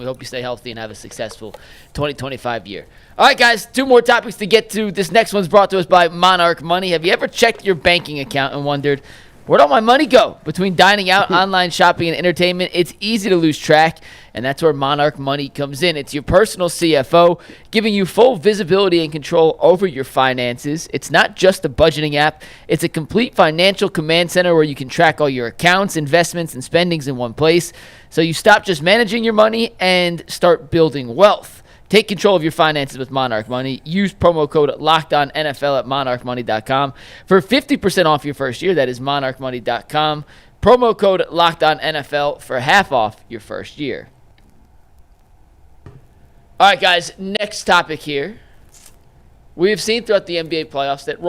We hope you stay healthy and have a successful 2025 year. All right, guys, 2 more topics to get to. This next one's brought to us by Monarch Money. Have you ever checked your banking account and wondered, where'd all my money go? Between dining out, online shopping, and entertainment, it's easy to lose track, and that's where Monarch Money comes in. It's your personal CFO, giving you full visibility and control over your finances. It's not just a budgeting app. It's a complete financial command center where you can track all your accounts, investments, and spendings in one place. So you stop just managing your money and start building wealth. Take control of your finances with Monarch Money. Use promo code LOCKEDONNFL at monarchmoney.com for 50% off your first year. That is monarchmoney.com. Promo code LOCKEDONNFL for half off your first year. All right, guys, next topic here. We have seen throughout the NBA playoffs that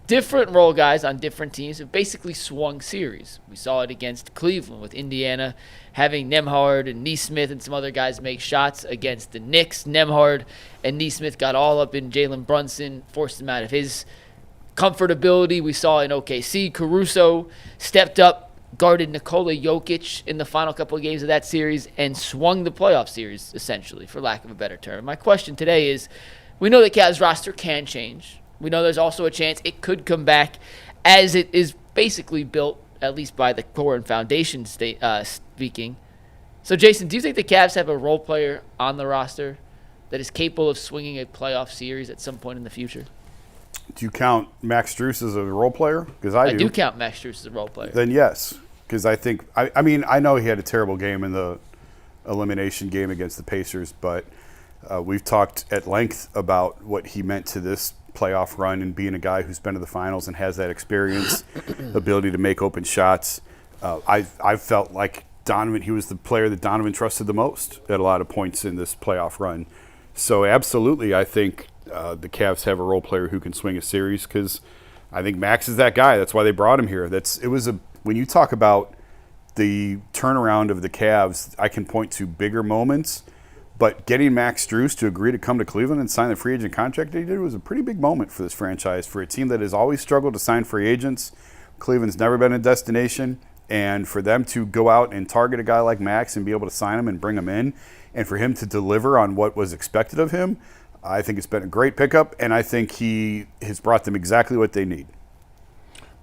different role guys on different teams have basically swung series. We saw it against Cleveland with Indiana having Nembhard and Nesmith and some other guys make shots against the Knicks. Nembhard and Nesmith got all up in Jalen Brunson, forced him out of his comfortability. We saw in OKC, Caruso stepped up, guarded Nikola Jokic in the final couple of games of that series, and swung the playoff series, essentially, for lack of a better term. My question today is, we know the Cavs roster can change. We know there's also a chance it could come back as it is basically built, at least by the core and foundation speaking. So, Jason, do you think the Cavs have a role player on the roster that is capable of swinging a playoff series at some point in the future? Do you count Max Strus as a role player? Because I do. I do count Max Strus as a role player. Then yes, because I think – I mean, I know he had a terrible game in the elimination game against the Pacers, but we've talked at length about what he meant to this playoff run and being a guy who's been to the finals and has that experience, ability to make open shots. I felt like Donovan, he was the player that Donovan trusted the most at a lot of points in this playoff run. So absolutely, I think the Cavs have a role player who can swing a series because I think Max is that guy. That's why they brought him here. When you talk about the turnaround of the Cavs, I can point to bigger moments. But getting Max Strus to agree to come to Cleveland and sign the free agent contract that he did was a pretty big moment for this franchise. For a team that has always struggled to sign free agents, Cleveland's never been a destination. And for them to go out and target a guy like Max and be able to sign him and bring him in, and for him to deliver on what was expected of him, I think it's been a great pickup, and I think he has brought them exactly what they need.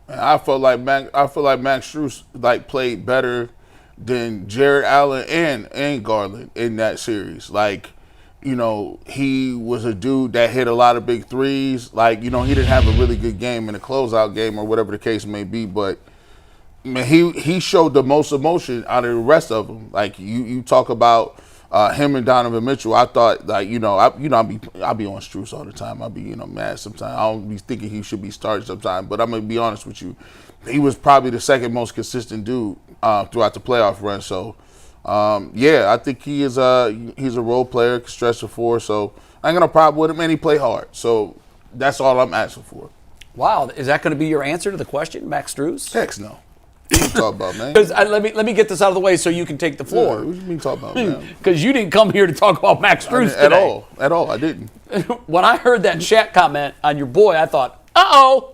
I feel like Max Strus played better than Jared Allen and Garland in that series. He was a dude that hit a lot of big threes. He didn't have a really good game in a closeout game or whatever the case may be, but man, he showed the most emotion out of the rest of them. You talk about him and Donovan Mitchell. I thought I be on Strus all the time. I be mad sometimes. I don't be thinking he should be starting sometimes. But I'm gonna be honest with you, he was probably the second most consistent dude throughout the playoff run. So I think he's a role player, can stretch the floor. So I ain't got no problem with him, and he play hard. So that's all I'm asking for. Wow, is that going to be your answer to the question, Max Strus? Heck no. What you talking about, man? Let me get this out of the way so you can take the floor. Yeah, what you mean talking about, man? Because you didn't come here to talk about Max Strus today. At all. I didn't. When I heard that Shaq comment on your boy, I thought, uh-oh.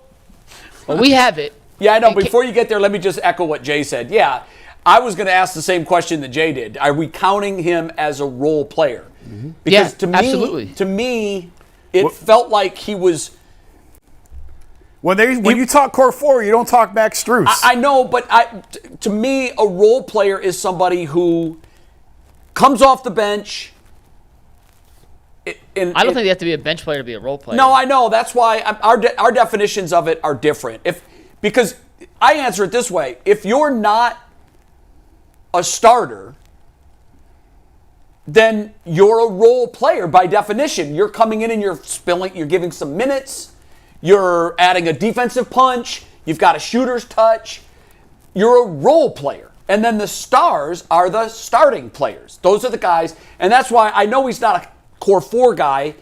Well, we have it. Yeah, I know. Before you get there, let me just echo what Jay said. Yeah, I was going to ask the same question that Jay did. Are we counting him as a role player? Mm-hmm. Because absolutely. To me, it felt like he was. When you talk core four, you don't talk Max Strus. I know, but to me, a role player is somebody who comes off the bench. I don't think they have to be a bench player to be a role player. No, I know. That's why our definitions of it are different. Because I answer it this way: if you're not a starter, then you're a role player by definition. You're coming in and you're giving some minutes. You're adding a defensive punch. You've got a shooter's touch. You're a role player. And then the stars are the starting players. Those are the guys. And that's why I know he's not a core four guy.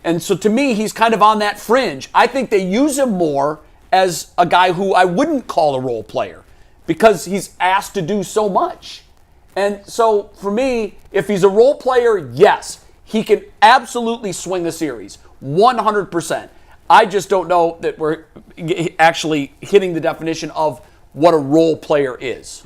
And so to me, he's kind of on that fringe. I think they use him more as a guy who I wouldn't call a role player because he's asked to do so much. And so for me, if he's a role player, yes, he can absolutely swing a series, 100%. I just don't know that we're actually hitting the definition of what a role player is.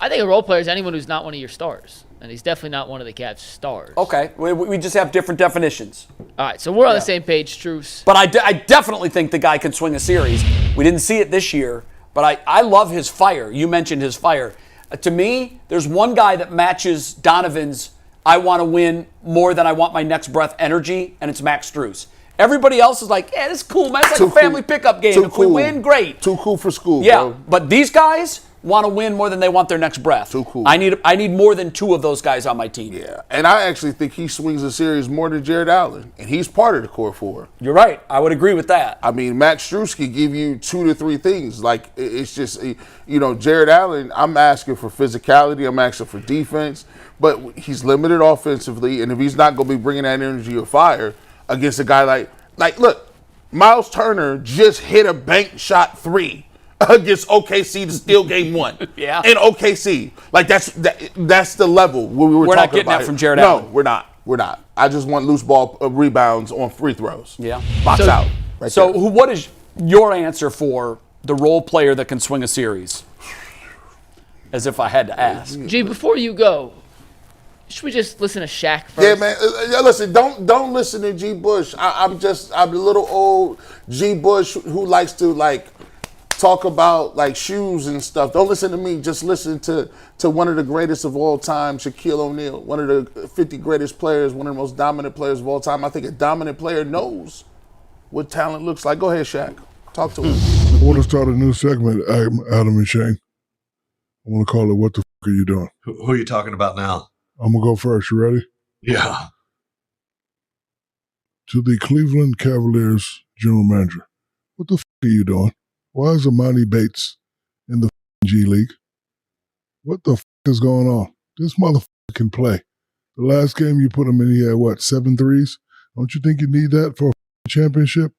I think a role player is anyone who's not one of your stars. and he's definitely not one of the Cavs' stars. Okay, we just have different definitions. All right, so we're on the same page, Strus. But I definitely think the guy can swing a series. We didn't see it this year, but I love his fire. You mentioned his fire. To me, there's one guy that matches Donovan's I want to win more than I want my next breath energy, and it's Max Strus. Everybody else is like, this is cool, man. It's like a family pickup game. If we win, great. Too cool for school, yeah, bro. but these guys want to win more than they want their next breath. Too cool. I need more than 2 of those guys on my team. Yeah, and I actually think he swings a series more than Jared Allen, and he's part of the core 4. You're right. I would agree with that. I mean, Max Strus can give you 2 to 3 things. Like, it's just, Jared Allen, I'm asking for physicality, I'm asking for defense, but he's limited offensively, and if he's not going to be bringing that energy or fire against a guy like, look, Miles Turner just hit a bank shot 3 against OKC to steal game 1. Yeah. In OKC. Like, that's the level where we were talking about. We're not getting that from Jared Allen. No, we're not. We're not. I just want loose ball rebounds on free throws. Yeah. Box out. Right so there. what is your answer for the role player that can swing a series? As if I had to ask. G, before you go, should we just listen to Shaq first? Yeah, man. Listen, don't listen to G. Bush. I'm a little old G. Bush who likes to talk about shoes and stuff. Don't listen to me. Just listen to one of the greatest of all time, Shaquille O'Neal, one of the 50 greatest players, one of the most dominant players of all time. I think a dominant player knows what talent looks like. Go ahead, Shaq. Talk to him. I want to start a new segment, Adam and Shane. I want to call it "What the F are you doing?" Who are you talking about now? I'm gonna go first. You ready? Yeah. To the Cleveland Cavaliers general manager, what the F are you doing? Why is Emoni Bates in the G League? What the F is going on? This motherfucker can play. The last game you put him in, he had 7 threes? Don't you think you need that for a championship?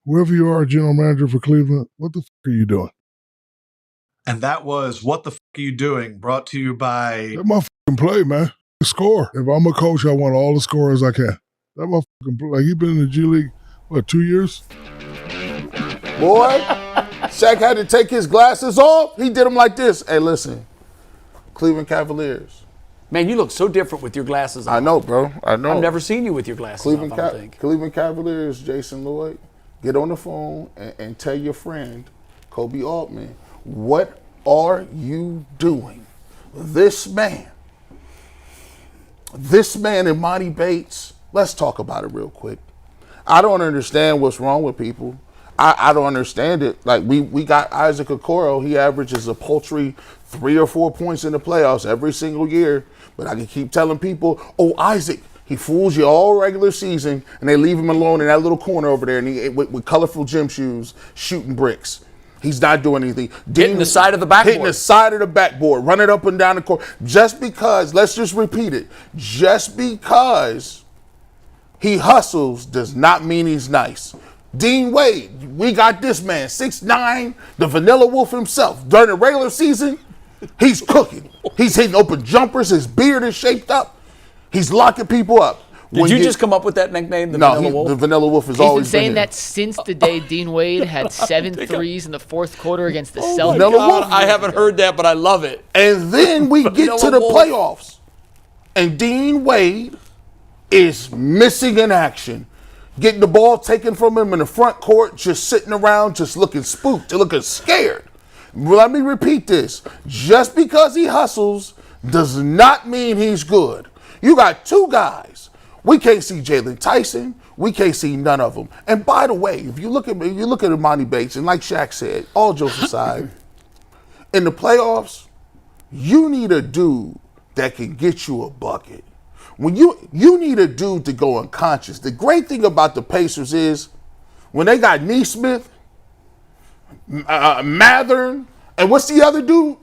Whoever you are, general manager for Cleveland, what the F are you doing? And that was What the F Are You Doing? Brought to you by... That motherfucking play, man. Score. If I'm a coach, I want all the scorers I can. That motherfucking play. He been in the G League, 2 years? Boy, Shaq had to take his glasses off. He did them like this. Hey, listen, Cleveland Cavaliers. Man, you look so different with your glasses on. I know, bro. I know. I've never seen you with your glasses on, I don't think. Cleveland Cavaliers, Jason Lloyd, get on the phone and tell your friend, Kobe Altman, what are you doing? This man, Emoni Bates, let's talk about it real quick. I don't understand what's wrong with people. I don't understand it. Like, we got Isaac Okoro. He averages a paltry 3 or 4 points in the playoffs every single year. But I can keep telling people, Isaac, he fools you all regular season, and they leave him alone in that little corner over there, and with colorful gym shoes, shooting bricks. He's not doing anything. Hitting the side of the backboard. Hitting the side of the backboard, running up and down the court. Just because, let's just repeat it, just because he hustles does not mean he's nice. Dean Wade, we got this man, 6'9", the vanilla wolf himself. During the regular season, he's cooking. He's hitting open jumpers. His beard is shaped up. He's locking people up. Did you just come up with that nickname, the Vanilla Wolf? The Vanilla Wolf has He's always been saying been that since the day Dean Wade had 7 threes in the fourth quarter against the Celtics. Vanilla Wolf. I haven't heard that, but I love it. And then we get to the Wolf. playoffs, and Dean Wade is missing in action. Getting the ball taken from him in the front court, just sitting around, just looking spooked, looking scared. Let me repeat this. Just because he hustles does not mean he's good. You got 2 guys. We can't see Jalen Tyson. We can't see none of them. And by the way, if you look at Emoni Bates, and like Shaq said, all jokes aside, in the playoffs, you need a dude that can get you a bucket. When you need a dude to go unconscious. The great thing about the Pacers is when they got Neesmith, Mathern, and what's the other dude?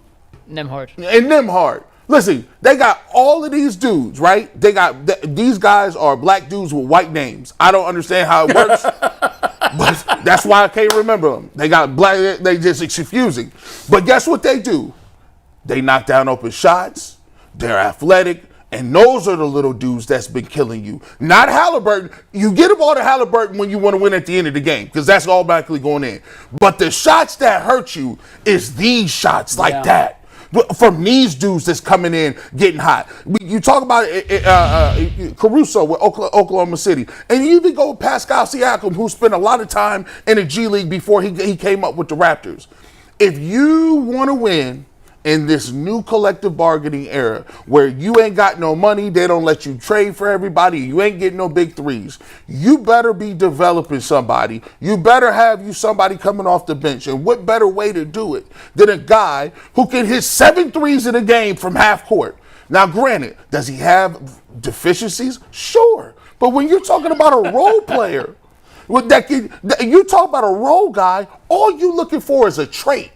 Nembhard. Listen, they got all of these dudes, right? These guys are black dudes with white names. I don't understand how it works, but that's why I can't remember them. They got black, it's confusing. But guess what they do? They knock down open shots. They're athletic. And those are the little dudes that's been killing you. Not Halliburton. You get them all to Halliburton when you want to win at the end of the game, because that's automatically going in. But the shots that hurt you is these shots like that. from these dudes that's coming in getting hot. You talk about Caruso with Oklahoma City, and you even go with Pascal Siakam, who spent a lot of time in the G League before he came up with the Raptors. If you want to win in this new collective bargaining era where you ain't got no money, they don't let you trade for everybody, you ain't getting no big threes, you better be developing somebody. You better have somebody coming off the bench. And what better way to do it than a guy who can hit 7 threes in a game from half court? Now, granted, does he have deficiencies? Sure. But when you're talking about a role player, you talk about a role guy, all you looking for is a trait.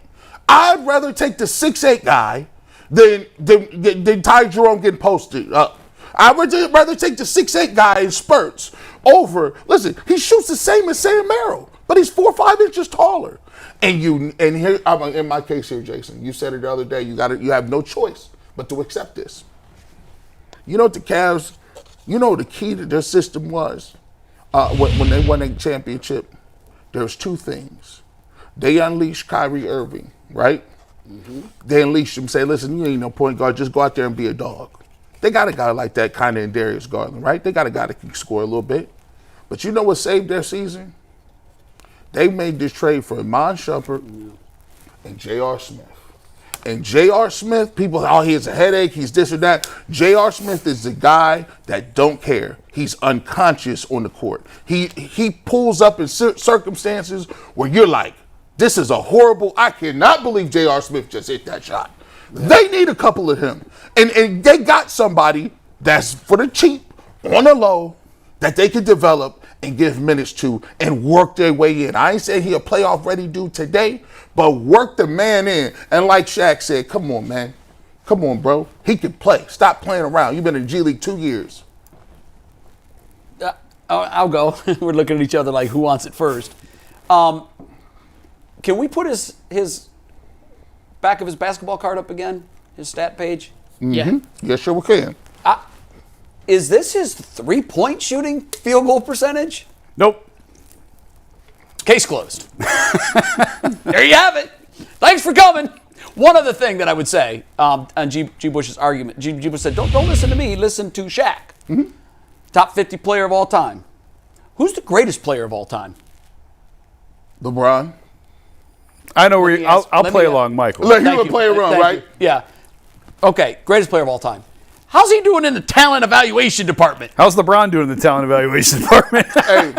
I'd rather take the 6'8" guy than Ty Jerome getting posted up. I'd rather take the 6'8" guy in spurts over. Listen, he shoots the same as Sam Merrill, but he's 4 or 5 inches taller. And here, in my case here, Jason, you said it the other day. You have no choice but to accept this. You know what the Cavs? You know what the key to their system was when they won a championship? There's 2 things. They unleashed Kyrie Irving. Right? Mm-hmm. They unleashed him, say, listen, you ain't no point guard, just go out there and be a dog. They got a guy like that kind of in Darius Garland, right? They got a guy that can score a little bit. But you know what saved their season? They made this trade for Iman Shumpert and J.R. Smith. And J.R. Smith, people, he has a headache, he's this or that. J.R. Smith is the guy that don't care. He's unconscious on the court. He pulls up in circumstances where you're like, this is a horrible, I cannot believe J.R. Smith just hit that shot. Yeah. They need a couple of him. And they got somebody that's for the cheap, on the low, that they can develop and give minutes to and work their way in. I ain't saying he a playoff ready dude today, but work the man in. And like Shaq said, come on, man. Come on, bro. He can play. Stop playing around. You've been in G League 2 years. I'll go. We're looking at each other like, who wants it first? Can we put his back of his basketball card up again? His stat page? Mm-hmm. Yeah. Yes, sure we can. Is this his 3-point shooting field goal percentage? Nope. Case closed. There you have it. Thanks for coming. One other thing that I would say on G. Bush's argument. G. Bush said, don't listen to me, listen to Shaq. Mm-hmm. Top 50 player of all time. Who's the greatest player of all time? LeBron. I know where I'll play along, Michael. Let him play around, right? You. Yeah. Okay, greatest player of all time. How's he doing in the talent evaluation department? How's LeBron doing in the talent evaluation department? Hey,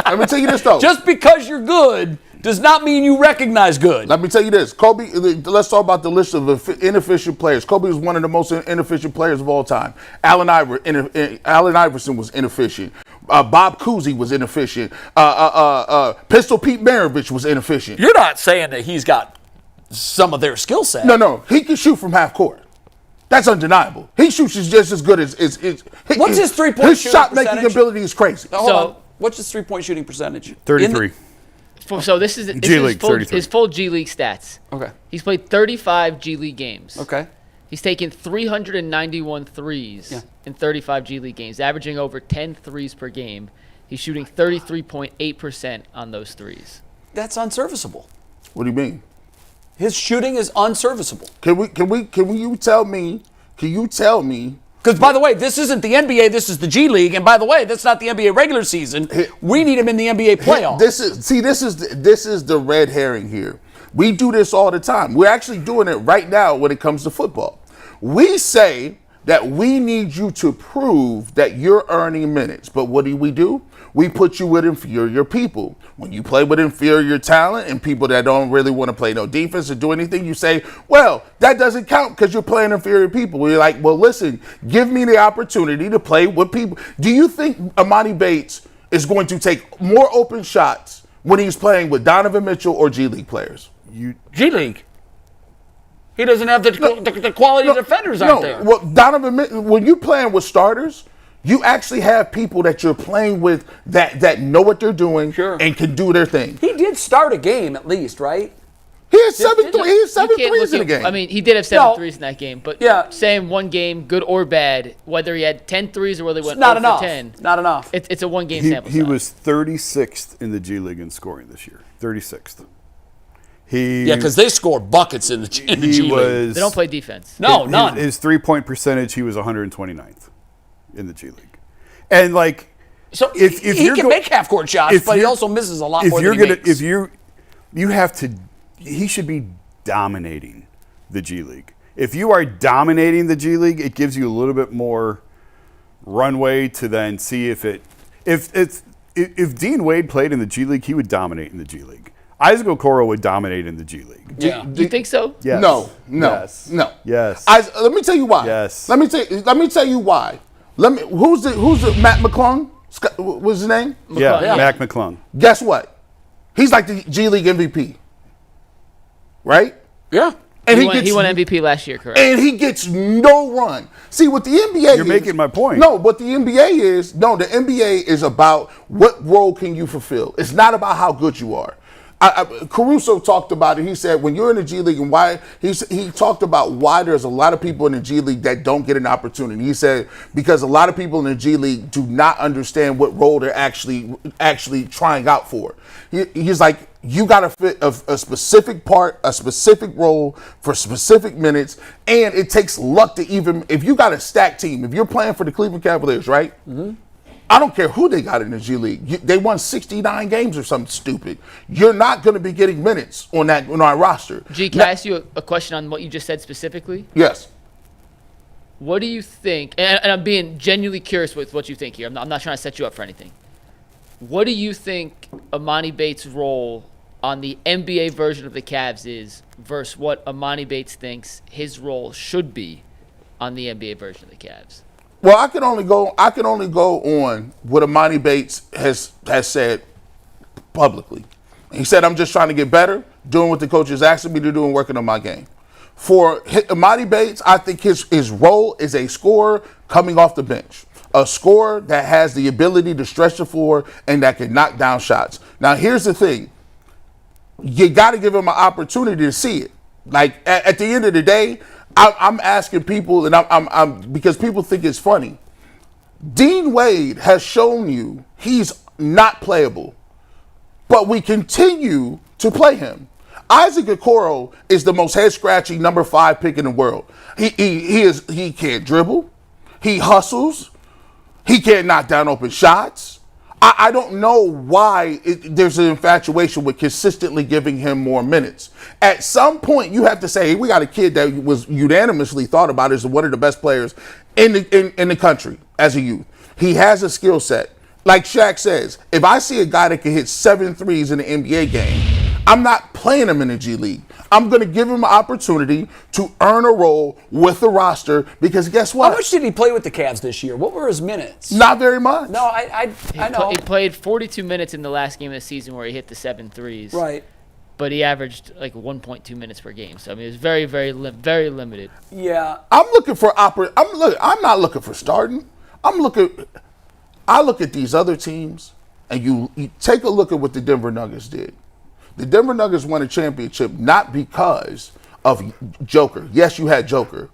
let me tell you this, though. Just because you're good does not mean you recognize good. Let me tell you this. Kobe, let's talk about the list of inefficient players. Kobe was one of the most inefficient players of all time. Allen Iverson was inefficient. Bob Cousy was inefficient. Pistol Pete Maravich was inefficient. You're not saying that he's got some of their skill set. No. He can shoot from half court. That's undeniable. He shoots just as good as what's his 3-point shooting percentage? His shot-making ability is crazy. Hold on. What's his 3-point shooting percentage? 33. So this is his full G League stats. Okay. He's played 35 G League games. Okay. He's taken 391 threes in 35 G League games, averaging over 10 threes per game. He's shooting 33.8% on those threes. That's unserviceable. What do you mean? His shooting is unserviceable. Can you tell me? Because, by the way, this isn't the NBA, this is the G League. And, by the way, that's not the NBA regular season. We need him in the NBA playoffs. This is the red herring here. We do this all the time. We're actually doing it right now when it comes to football. We say that we need you to prove that you're earning minutes. But what do? We put you with inferior people. When you play with inferior talent and people that don't really want to play no defense or do anything, you say, well, that doesn't count because you're playing inferior people. We're like, well, listen, give me the opportunity to play with people. Do you think Emoni Bates is going to take more open shots when he's playing with Donovan Mitchell or G League players? G League? He doesn't have the quality defenders out there. Well, Donovan, when you're playing with starters, you actually have people that you're playing with that know what they're doing and can do their thing. He did start a game at least, right? He had seven threes in the game. I mean, he did have 7 threes in that game, but saying one game, good or bad, whether he had 10 threes or whether he went not 0 for 10. Not enough. It's a one-game sample size. He was 36th in the G League in scoring this year. 36th. Yeah, because they score buckets in the G League. They don't play defense. No, none. His 3-point percentage, he was 129th in the G League. And like, So if he can make half-court shots, but he you're- also misses a lot if more you're than he gonna, makes. you have to, he should be dominating the G League. If you are dominating the G League, it gives you a little bit more runway to then see if Dean Wade played in the G League, he would dominate in the G League. Isaac Okoro would dominate in the G League. Yeah. Do you think so? Yes. No. Yes. No. Yes. Let me tell you why. Yes. Let me tell you why. Who's the Matt McClung? What's his name? Yeah, Mac McClung. Guess what? He's like the G League MVP. Right? Yeah. And He won MVP last year, correct? And he gets no run. See, what the NBA You're making my point. No, what the NBA is, the NBA is about what role can you fulfill. It's not about how good you are. Caruso talked about it. He said when you're in the G League and why he talked about why there's a lot of people in the G League that don't get an opportunity. He said because a lot of people in the G League do not understand what role they're actually trying out for. He's like, you got to fit a specific part, a specific role for specific minutes, and it takes luck to even if you got a stacked team. If you're playing for the Cleveland Cavaliers, right? Mm-hmm. I don't care who they got in the G League. They won 69 games or something stupid. You're not going to be getting minutes on our roster. G, can I ask you a question on what you just said specifically? Yes. What do you think? And I'm being genuinely curious with what you think here. I'm not trying to set you up for anything. What do you think Emoni Bates' role on the NBA version of the Cavs is versus what Emoni Bates thinks his role should be on the NBA version of the Cavs? Well, I can only go on what Emoni Bates has said publicly. He said, "I'm just trying to get better, doing what the coach is asking me to do, and working on my game." For Emoni Bates, I think his role is a scorer coming off the bench, a scorer that has the ability to stretch the floor and that can knock down shots. Now, here's the thing: you got to give him an opportunity to see it. Like at the end of the day, I'm asking people, and I'm because people think it's funny. Dean Wade has shown you he's not playable, but we continue to play him. Isaac Okoro is the most head-scratching number 5 pick in the world. He can't dribble, he hustles, he can't knock down open shots. I don't know why there's an infatuation with consistently giving him more minutes. At some point, you have to say, hey, we got a kid that was unanimously thought about as one of the best players in the country as a youth. He has a skill set. Like Shaq says, if I see a guy that can hit 7 threes in the NBA game, I'm not playing him in the G League. I'm going to give him an opportunity to earn a role with the roster because guess what? How much did he play with the Cavs this year? What were his minutes? Not very much. No, I know. He played 42 minutes in the last game of the season where he hit the 7 threes. Right. But he averaged like 1.2 minutes per game. So, I mean, it was very, very limited. Yeah. I'm looking for I'm not looking for starting. I look at these other teams, and you take a look at what the Denver Nuggets did. The Denver Nuggets won a championship not because of Joker. Yes, you had Joker.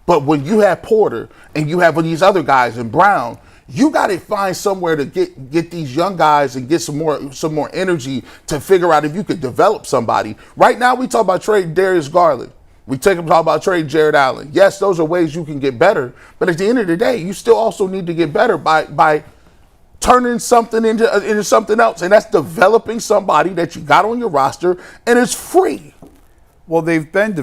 But when you have Porter and you have these other guys and Brown, you got to find somewhere to get these young guys and get some more energy to figure out if you could develop somebody. Right now, we talk about trading Darius Garland. We talk about trading Jared Allen. Yes, those are ways you can get better. But at the end of the day, you still also need to get better by turning something into something else. And that's developing somebody that you got on your roster, and it's free. Well, they've been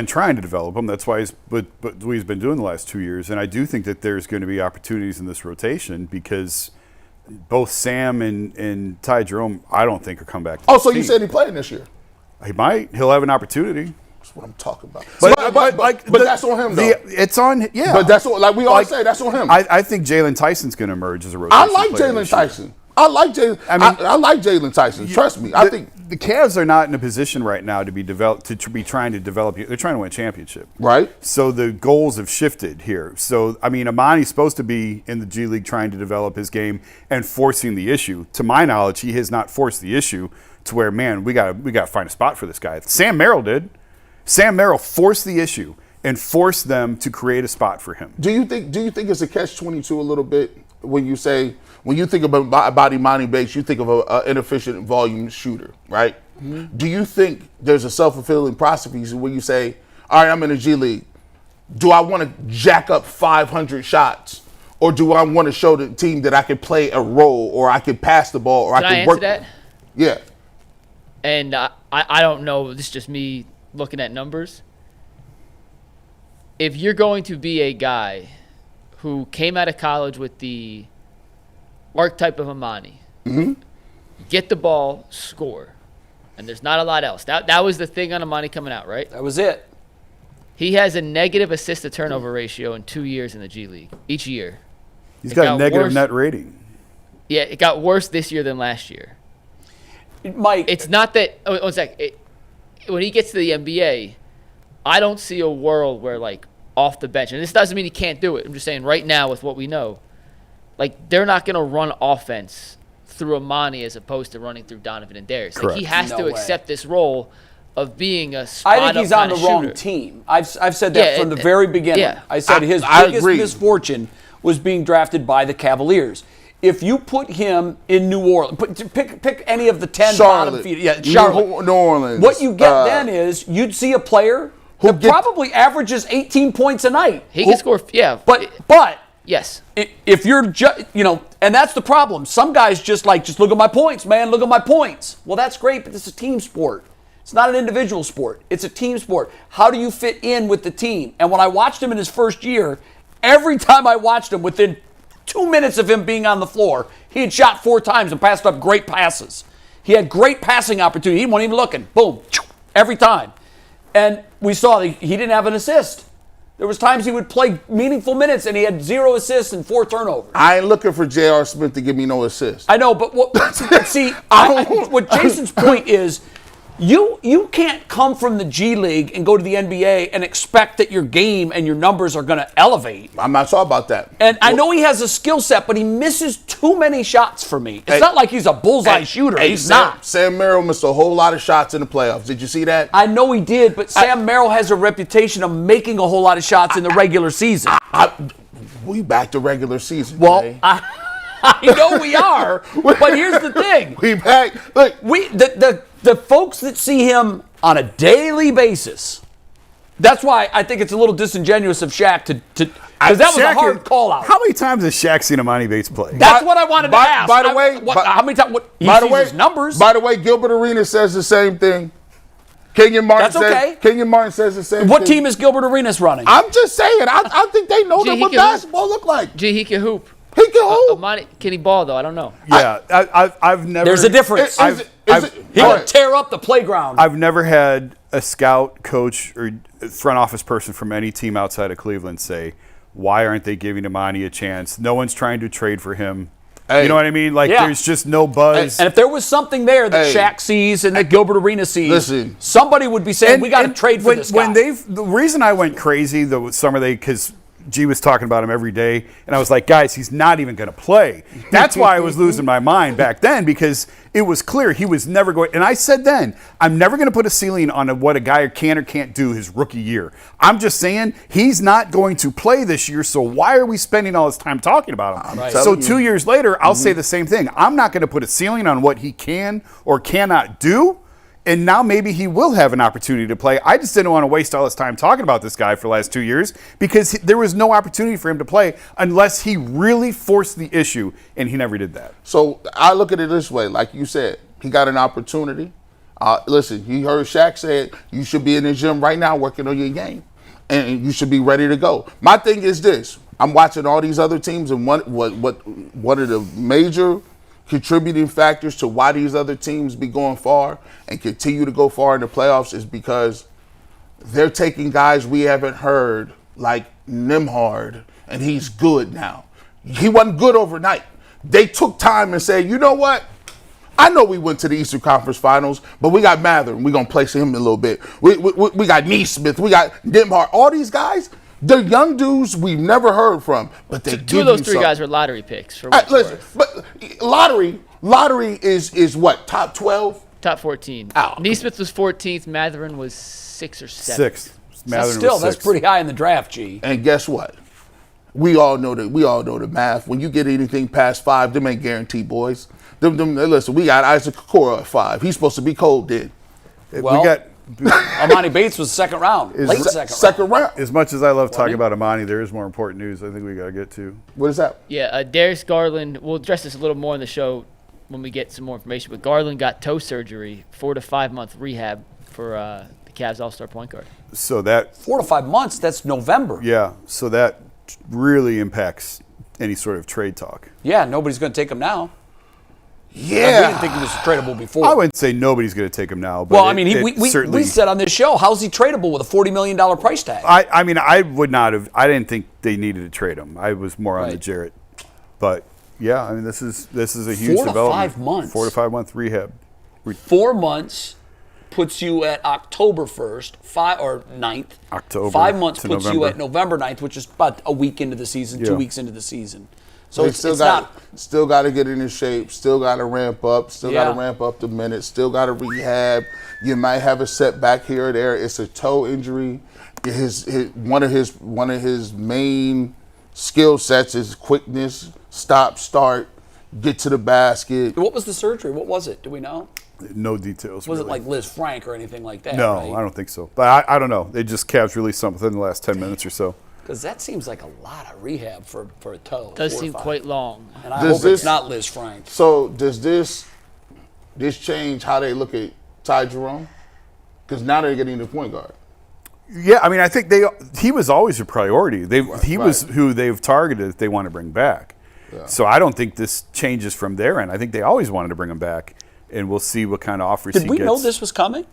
trying to develop him. That's why what he's been doing the last 2 years. And I do think that there's going to be opportunities in this rotation because both Sam and Ty Jerome, I don't think, are coming back. Oh, so you said he's playing this year? He might. He'll have an opportunity. That's what I'm talking about. But that's on him, though. It's on, yeah. But that's what, like we always say, that's on him. I think Jalen Tyson's going to emerge as a rotation. I like Jalen Tyson. I like Jalen Tyson. Trust me. I think the Cavs are not in a position right now to be trying to develop. They're trying to win a championship, right? So the goals have shifted here. So I mean, Emoni's supposed to be in the G League trying to develop his game and forcing the issue. To my knowledge, he has not forced the issue to where, man, we got to find a spot for this guy. Sam Merrill did. Sam Merrill forced the issue and forced them to create a spot for him. Do you think it's a catch-22 a little bit when you think about Emoni Bates, you think of an inefficient volume shooter, right? Do you think there's a self-fulfilling prophecy where you say, all right, I'm in the G League. Do I want to jack up 500 shots? Or do I want to show the team that I can play a role, or I can pass the ball, or Can I I can answer work? that? Yeah. And I don't know. This is just me looking at numbers. If you're going to be a guy who came out of college with the archetype of Emoni, get the ball, score, and there's not a lot else. That was the thing on Emoni coming out, right? That was it. He has a negative assist-to-turnover ratio in 2 years in the G League, each year. He's It got a got negative worse. net rating. Yeah, it got worse this year than last year. Mike, It's not that – one sec. When he gets to the NBA, I don't see a world where, like, off the bench – and this doesn't mean he can't do it. I'm just saying right now with what we know, like, they're not going to run offense through Emoni as opposed to running through Donovan and Darius. Like, he has No to way. accept this role of being a I spot-up think he's on the kinda wrong shooter. team. I've said that Yeah, from the very beginning. yeah. I said his I biggest agree. misfortune was being drafted by the Cavaliers. If you put him in New Orleans, pick any of the 10 bottom Charlotte. feed. Yeah, Charlotte. New Orleans. What you get then is you'd see a player who probably averages 18 points a night. He can score – yeah. But yes. if you're and that's the problem. Some guys just look at my points, man. Look at my points. Well, that's great, but it's a team sport. It's not an individual sport. It's a team sport. How do you fit in with the team? And when I watched him in his first year, every time I watched him, within 2 minutes of him being on the floor, he had shot 4 times and passed up great passes. He had great passing opportunity. He wasn't even looking. Boom. Every time. And we saw that he didn't have an assist. There was times he would play meaningful minutes and he had 0 assists and 4 turnovers. I ain't looking for J.R. Smith to give me no assist. I know, but what Jason's point is, you can't come from the G League and go to the NBA and expect that your game and your numbers are going to elevate. I'm not talking about that. And I know he has a skill set, but he misses too many shots for me. It's not like he's a bullseye shooter. He's not. Sam Merrill missed a whole lot of shots in the playoffs. Did you see that? I know he did, but Sam Merrill has a reputation of making a whole lot of shots in the regular season. We back to regular season. Well, Jay. I know we are, but here's the thing. We back. Look, The folks that see him on a daily basis, that's why I think it's a little disingenuous of Shaq to because that was a hard call out. How many times has Shaq seen Emoni Bates play? That's what I wanted to ask. By the way, how many times? He by the sees way, his numbers. By the way, Gilbert Arenas says the same thing. Kenyon Martin That's okay. Kenyon Martin says the same thing. What team is Gilbert Arenas running? I'm just saying. I think they know Gee, that he what can basketball look like. Gee, he can hoop. He can hoop. Emoni, can he ball, though? I don't know. Yeah, I've never. There's a difference. He will tear up the playground. I've never had a scout, coach, or front office person from any team outside of Cleveland say, "Why aren't they giving Emoni a chance? No one's trying to trade for him." Hey. You know what I mean? Like, Yeah. there's just no buzz. And if there was something there that Shaq sees and that Gilbert Arenas sees, Listen. somebody would be saying, we got to trade for this guy. The reason I went crazy the summer because G was talking about him every day, and I was like, guys, he's not even going to play. That's why I was losing my mind back then, because it was clear he was never going. And I said then, I'm never going to put a ceiling on what a guy can or can't do his rookie year. I'm just saying he's not going to play this year, so why are we spending all this time talking about him? Right. So 2 years later, I'll say the same thing. I'm not going to put a ceiling on what he can or cannot do. And now maybe he will have an opportunity to play. I just didn't want to waste all his time talking about this guy for the last 2 years because there was no opportunity for him to play unless he really forced the issue, and he never did that. So I look at it this way, like you said, he got an opportunity. Listen, you heard Shaq say it, you should be in the gym right now working on your game, and you should be ready to go. My thing is this: I'm watching all these other teams, and one of the major contributing factors to why these other teams be going far and continue to go far in the playoffs is because they're taking guys we haven't heard, like Nembhard, and he's good now. He wasn't good overnight. They took time and said, you know what? I know we went to the Eastern Conference Finals, but we got Mather, and we're going to place him in a little bit. We got Neesmith, we got Nembhard. All these guys, they're young dudes we've never heard from, but they Two of those three guys were lottery picks. For what it's listen, worth. but lottery is what, top 12? Top 14. Oh. Neesmith was 14th. Matherin was 6 or 7. Sixth. Matherin was Still, that's sixth. pretty high in the draft, G. And guess what? We all know that. We all know the math. When you get anything past 5, them ain't guaranteed, boys. Listen, we got Isaac Okoro at 5. He's supposed to be cold then. Well, we got Emoni Bates was second round, late second round. As much as I love talking about Emoni, there is more important news I think we got to get to. What is that? Yeah, Darius Garland, we'll address this a little more in the show when we get some more information, but Garland got toe surgery, 4 to 5 month rehab for the Cavs All-Star point guard. So that 4 to 5 months, that's November. Yeah, so that really impacts any sort of trade talk. Yeah, nobody's going to take him now. Yeah. We didn't think he was tradable before. I wouldn't say nobody's going to take him now. But well, I mean, certainly, we said on this show, how's he tradable with a $40 million price tag? I mean, I would not have. I didn't think they needed to trade him. I was more on the Jarrett. But yeah, I mean, this is a huge 4 to development. 5 months. 4 to 5 month rehab. 4 months puts you at October 1st, 9th. October 5 months to puts November. you at November 9th, which is about a week into the season, 2 weeks into the season. So They it's still got to get into shape, still got to ramp up, still got to ramp up the minutes, still got to rehab. You might have a setback here or there. It's a toe injury. One of his main skill sets is quickness, stop, start, get to the basket. What was the surgery? What was it? Do we know? No details. Was really. it like Liz Frank or anything like that? No, right? I don't think so. But I don't know. They just Cavs released something within the last 10 minutes or so. Because that seems like a lot of rehab for a toe. Does 4 or seem 5. quite long. And I hope it's not Liz Frank. So does this change how they look at Ty Jerome? Because now they're getting the point guard. Yeah, I mean, I think he was always a priority. He was who they've targeted that they want to bring back. Yeah. So I don't think this changes from their end. I think they always wanted to bring him back, and we'll see what kind of offers he gets. Did we know this was coming?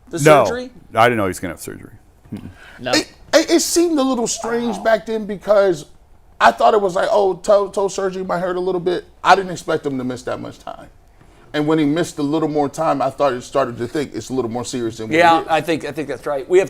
The No, surgery? I didn't know he was going to have surgery. No. It seemed a little strange back then because I thought it was like, oh, toe surgery might hurt a little bit. I didn't expect him to miss that much time. And when he missed a little more time, I started to think it's a little more serious than what it is. I think that's right. We have